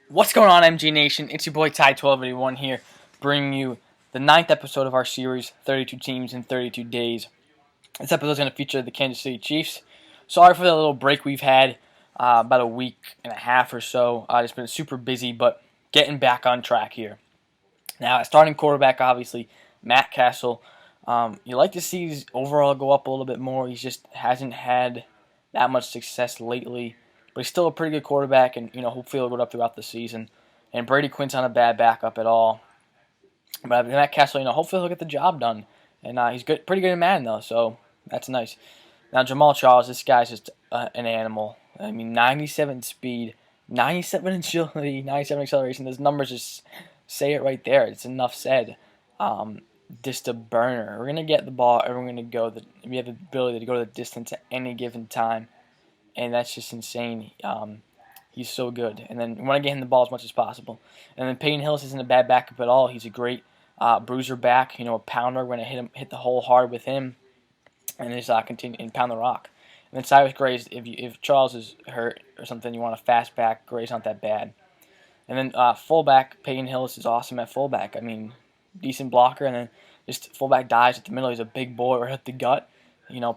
What's going on, MG Nation? It's your boy Ty1281 here, bringing you the ninth episode of our series, 32 Teams in 32 Days. This episode is going to feature the Kansas City Chiefs. Sorry for the little break we've had, about a week and a half or so. It's been super busy, but getting back on track here. Now, starting quarterback, obviously, Matt Castle. You like to see his overall go up a little bit more. He just hasn't had that much success lately, but he's still a pretty good quarterback, and hopefully he'll go up throughout the season. And Brady Quinn's not a bad backup at all. But Matt Castle, hopefully he'll get the job done. And he's good, pretty good in Madden though, so that's nice. Now Jamal Charles, this guy's just an animal. I mean, 97 speed, 97 agility, 97 acceleration. Those numbers just say it right there. It's enough said. Just a burner. We're gonna get the ball, and we're gonna go. We have the ability to go to the distance at any given time, and that's just insane. He's so good. And then we want to get him the ball as much as possible. And then Peyton Hillis isn't a bad backup at all. He's a great bruiser back. A pounder. We're gonna hit the hole hard with him, and just continue and pound the rock. And then Cyrus Gray, if Charles is hurt or something, you want a fast back. Gray's not that bad. And then fullback, Peyton Hillis is awesome at fullback. I mean, decent blocker, and then just fullback dives at the middle. He's a big boy or hit the gut.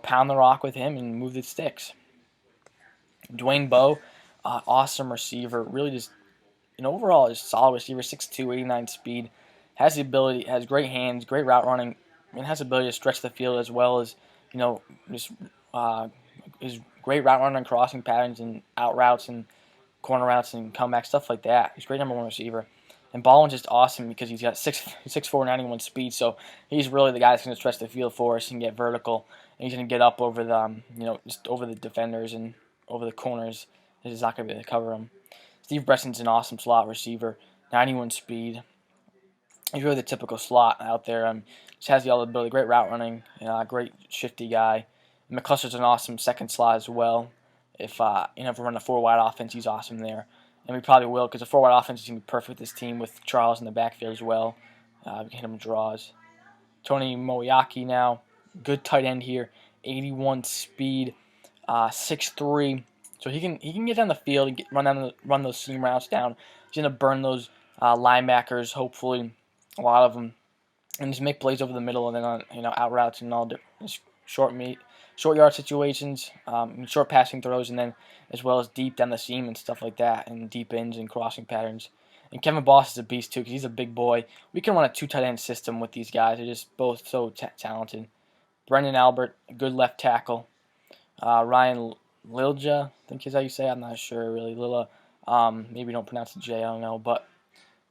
Pound the rock with him and move the sticks. Dwayne Bowe, awesome receiver. Really just an overall just solid receiver. 6'2", 89 speed. Has the ability, has great hands, great route running, and has the ability to stretch the field as well as just his great route running, crossing patterns, and out routes and corner routes and comeback stuff like that. He's a great number one receiver. And Baldwin's just awesome because he's got 6'4", 91 speed, so he's really the guy that's going to stretch the field for us and get vertical, and he's going to get up over the just over the defenders and over the corners. He's not going to be able to cover them. Steve Breston's an awesome slot receiver, 91 speed. He's really the typical slot out there. Just has the all ability, great route running, great shifty guy. And McCluster's an awesome second slot as well. If if we run a four wide offense, he's awesome there, and we probably will because a four wide offense is going to be perfect with this team with Charles in the backfield as well. We can hit him draws. Tony Moyaki now, good tight end here, 81 speed, 6'3". So he can get down the field and run those seam routes down. He's gonna burn those linebackers, hopefully a lot of them, and just make plays over the middle and then on out routes and all short yard situations, short passing throws, and then as well as deep down the seam and stuff like that, and deep ends and crossing patterns. And Kevin Boss is a beast too because he's a big boy. We can run a two tight end system with these guys. They're just both so talented. Brendan Albert, good left tackle. Ryan Lilja, I think is how you say it. I'm not sure really. Lilla, maybe don't pronounce the J. I don't know, but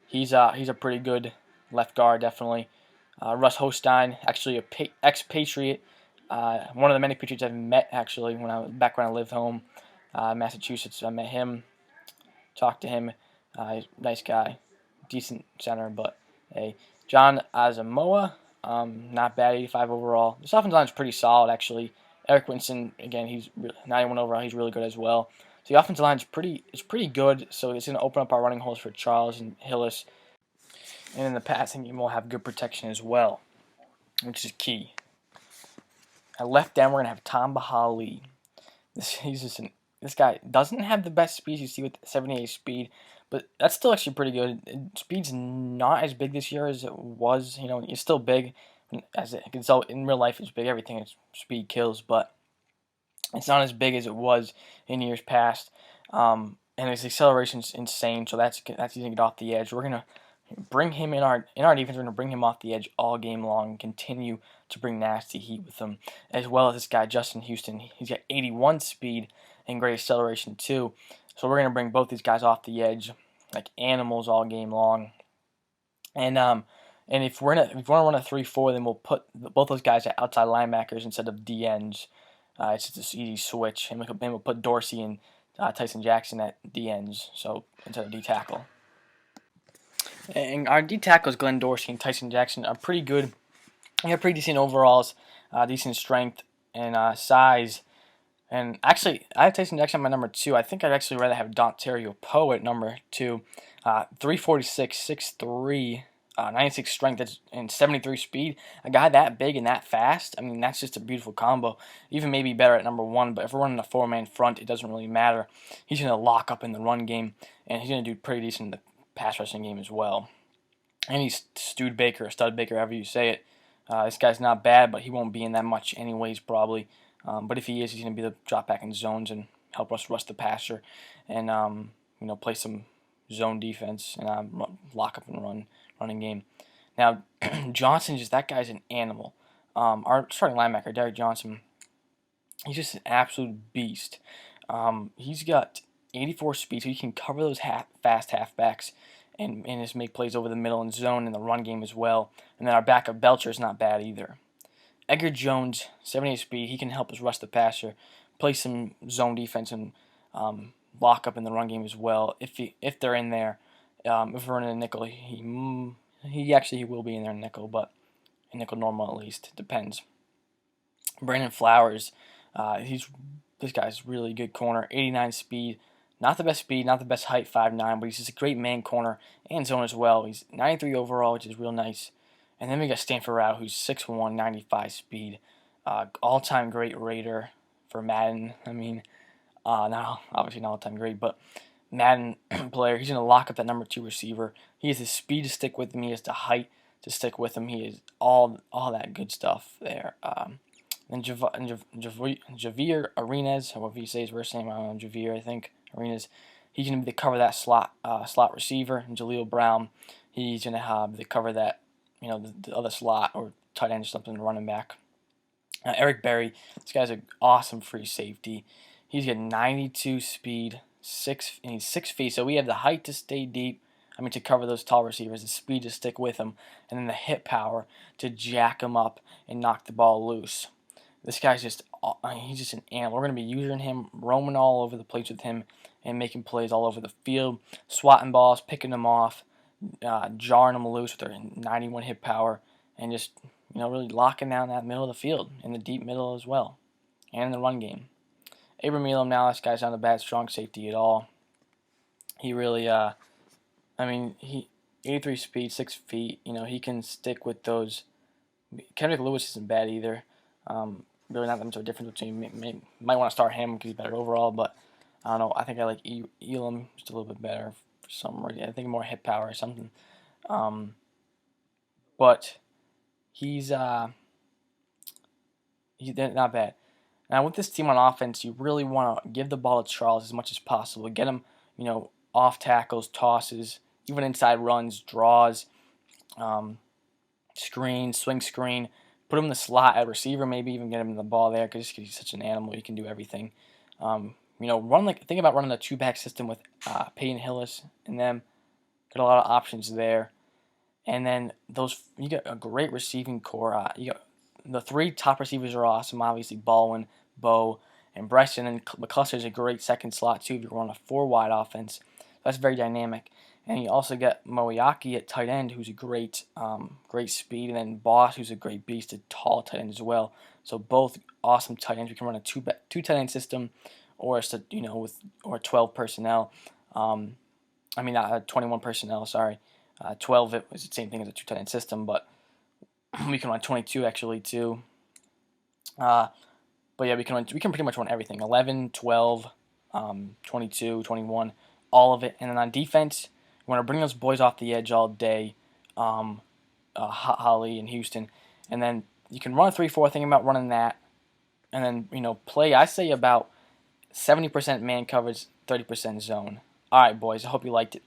he's a pretty good left guard definitely. Russ Hostein, actually a expatriate. One of the many Patriots I've met actually when I lived home, Massachusetts. I met him, talked to him. Nice guy, decent center, but hey, John Asamoah, not bad, 85 overall. This offensive line is pretty solid actually. Eric Winston, again, he's 91 overall. He's really good as well. So the offensive line is pretty good. So it's going to open up our running holes for Charles and Hillis, and in the passing game we'll have good protection as well, which is key. At left end, we're gonna have Tamba Hali. This guy doesn't have the best speed you see with 78 speed, but that's still actually pretty good. Speed's not as big this year as it was. It's still big. So in real life, it's big. Everything is speed kills, but it's not as big as it was in years past. And his acceleration's insane. So that's easy to get off the edge. We're gonna bring him in our defense. We're gonna bring him off the edge all game long and continue to bring nasty heat with him, as well as this guy Justin Houston. He's got 81 speed and great acceleration too. So we're gonna bring both these guys off the edge like animals all game long. And if we want to run a 3-4, then we'll put both those guys at outside linebackers instead of DNs. It's just an easy switch, and we'll put Dorsey and Tyson Jackson at DNs, so instead of D tackle. And our D tackles, Glenn Dorsey and Tyson Jackson, are pretty good. They have pretty decent overalls, decent strength and size. And actually, I have Tyson Jackson at my number 2. I think I'd actually rather have Dontario Poe at number 2. 346, 6'3", 96 strength and 73 speed. A guy that big and that fast, I mean, that's just a beautiful combo. Even maybe better at number one, but if we're running a four-man front, it doesn't really matter. He's going to lock up in the run game, and he's going to do pretty decent in the pass rushing game as well. And he's Studebaker or Studbaker, however you say it. This guy's not bad, but he won't be in that much anyways, probably. But if he is, he's going to be the drop back in zones and help us rush the passer and play some zone defense and lock up and running game. Now Johnson, that guy's an animal. Our starting linebacker, Derek Johnson, he's just an absolute beast. He's got 84 speed, so he can cover those fast halfbacks and just make plays over the middle and zone in the run game as well. And then our backup Belcher is not bad either. Edgar Jones, 78 speed, he can help us rush the passer, play some zone defense, and lock up in the run game as well. If they're in there, if we're in a nickel, he will be in there in nickel, but in nickel normal at least, depends. Brandon Flowers, this guy's really good corner, 89 speed. Not the best speed, not the best height, 5'9", but he's just a great man corner and zone as well. He's 93 overall, which is real nice. And then we got Stanford Rao, who's 6'1", 95 speed. All-time great Raider for Madden. I mean, obviously not all-time great, but Madden player. He's going to lock up that number 2 receiver. He has the speed to stick with him. He has the height to stick with him. He is all that good stuff there. Then Javier Arenas, however you say his first name, I don't know, Javier, I think. Arenas, he's going to be the cover that slot receiver. And Jaleel Brown, he's going to have the cover that, the other slot or tight end or something, running back. Eric Berry, this guy's an awesome free safety. He's got 92 speed, and he's 6 feet, so we have the height to stay deep. To cover those tall receivers, the speed to stick with him, and then the hit power to jack him up and knock the ball loose. This guy's he's just an animal. We're going to be using him, roaming all over the place with him, and making plays all over the field, swatting balls, picking them off, jarring them loose with their 91 hit power, and just really locking down that middle of the field, in the deep middle as well, and in the run game. Abram Elam, now this guy's not a bad strong safety at all. He really, 83 speed, 6 feet. He can stick with those. Kendrick Lewis isn't bad either. Really not that much of a difference between. Might want to start him because he's better overall, but I don't know. I think I like Elam just a little bit better for some reason. I think more hit power or something. But he's not bad. Now with this team on offense, you really want to give the ball to Charles as much as possible. Get him, off tackles, tosses, even inside runs, draws, screen, swing screen. Put him in the slot at receiver, maybe even get him the ball there because he's such an animal. He can do everything. Think about running a 2-back system with Peyton Hillis and them. Got a lot of options there. And then you got a great receiving core. You got the 3 top receivers are awesome. Obviously, Baldwin, Bo, and Bryson. And McCluster's a great second slot too if you're on a 4-wide offense. That's very dynamic. And you also got Moyaki at tight end, who's a great speed, and then Boss, who's a great beast, a tall tight end as well. So both awesome tight ends. We can run a two tight end system, or 12 personnel. Not 21 personnel. Sorry, 12 it was the same thing as a 2 tight end system, but we can run 22 actually too. But yeah, we can pretty much run everything: 11, 12, 22, 21, all of it. And then on defense, we want to bring those boys off the edge all day, Holly and Houston, and then you can run a 3-4. Thinking about running that, and then play. I say about 70% man coverage, 30% zone. All right, boys. I hope you liked it.